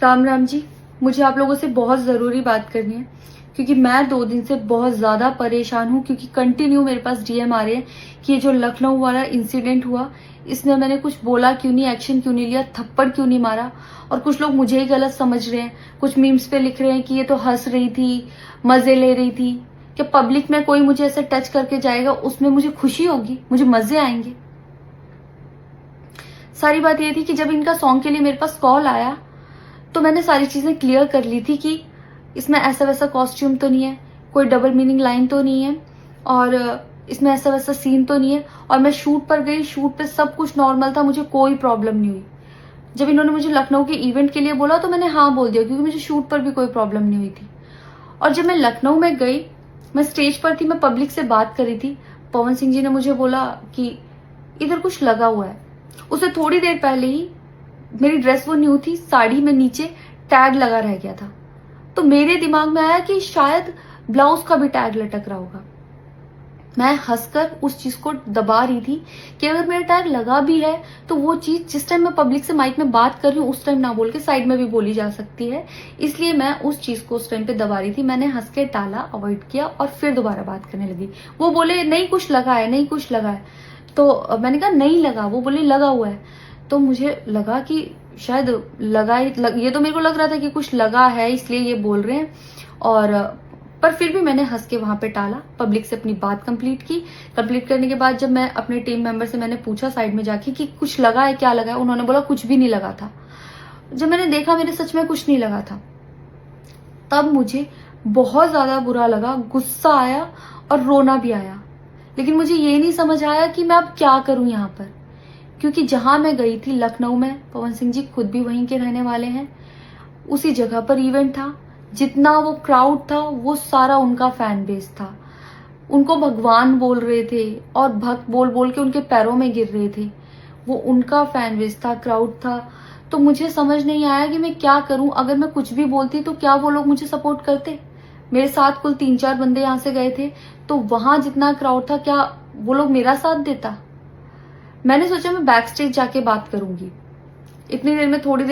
राम राम जी। मुझे आप लोगों से बहुत ज़रूरी बात करनी है क्योंकि मैं 2 दिन से बहुत ज़्यादा परेशान हूँ क्योंकि कंटिन्यू मेरे पास डीएम आ रहे हैं कि ये जो लखनऊ वाला इंसिडेंट हुआ इसमें मैंने कुछ बोला क्यों नहीं, एक्शन क्यों नहीं लिया, थप्पड़ क्यों नहीं मारा। और कुछ लोग मुझे ही गलत समझ रहे हैं, कुछ मीम्स पे लिख रहे हैं कि ये तो हंस रही थी, मज़े ले रही थी। कि पब्लिक में कोई मुझे ऐसे टच करके जाएगा उसमें मुझे खुशी होगी, मुझे मज़े आएंगे। सारी बात ये थी कि जब इनका सॉन्ग के लिए मेरे पास कॉल आया तो मैंने सारी चीज़ें क्लियर कर ली थी कि इसमें ऐसा वैसा कॉस्ट्यूम तो नहीं है, कोई डबल मीनिंग लाइन तो नहीं है और इसमें ऐसा वैसा सीन तो नहीं है। और मैं शूट पर गई, शूट पे सब कुछ नॉर्मल था, मुझे कोई प्रॉब्लम नहीं हुई। जब इन्होंने मुझे लखनऊ के इवेंट के लिए बोला तो मैंने हाँ बोल दिया क्योंकि मुझे शूट पर भी कोई प्रॉब्लम नहीं हुई थी। और जब मैं लखनऊ में गई, मैं स्टेज पर थी, मैं पब्लिक से बात कर रही थी, पवन सिंह जी ने मुझे बोला कि इधर कुछ लगा हुआ है। उससे थोड़ी देर पहले ही मेरी ड्रेस वो न्यू थी, साड़ी में नीचे टैग लगा रह गया था। तो मेरे दिमाग में आया कि शायद ब्लाउज का भी टैग लटक रहा होगा। मैं हंसकर उस चीज को दबा रही थी कि अगर मेरा टैग लगा भी है तो वो चीज जिस टाइम मैं पब्लिक से माइक में बात कर रही हूँ उस टाइम ना बोल के साइड में भी बोली जा सकती है, इसलिए मैं उस चीज को उस टाइम पे दबा रही थी। मैंने हंस के टाला, अवॉइड किया और फिर दोबारा बात करने लगी। वो बोले नहीं कुछ लगा है, नहीं कुछ लगा है। तो मैंने कहा नहीं लगा। वो बोले लगा हुआ है। तो मुझे लगा कि शायद ये तो मेरे को लग रहा था कि कुछ लगा है इसलिए ये बोल रहे हैं। और पर फिर भी मैंने हंस के वहां पे टाला, पब्लिक से अपनी बात कंप्लीट की। कंप्लीट करने के बाद जब मैं अपने टीम मेंबर से मैंने पूछा साइड में जाके कि कुछ लगा है, क्या लगा है, उन्होंने बोला कुछ भी नहीं लगा था। जब मैंने देखा मेरे सच में कुछ नहीं लगा था, तब मुझे बहुत ज्यादा बुरा लगा, गुस्सा आया और रोना भी आया। लेकिन मुझे ये नहीं समझ आया कि मैं अब क्या करूं यहाँ पर, क्योंकि जहां मैं गई थी लखनऊ में, पवन सिंह जी खुद भी वहीं के रहने वाले हैं, उसी जगह पर इवेंट था। जितना वो क्राउड था वो सारा उनका फैन बेस था। उनको भगवान बोल रहे थे और भक्त बोल बोल के उनके पैरों में गिर रहे थे। वो उनका फैन बेस था, क्राउड था। तो मुझे समझ नहीं आया कि मैं क्या करूं। अगर मैं कुछ भी बोलती तो क्या वो लोग मुझे सपोर्ट करते। मेरे साथ कुल 3-4 बंदे यहाँ से गए थे, तो वहां जितना क्राउड था क्या वो लोग मेरा साथ देता। मैंने सोचा मैं बैक स्टेज जाके बात करूंगी। इतनी देर में थोड़ी देर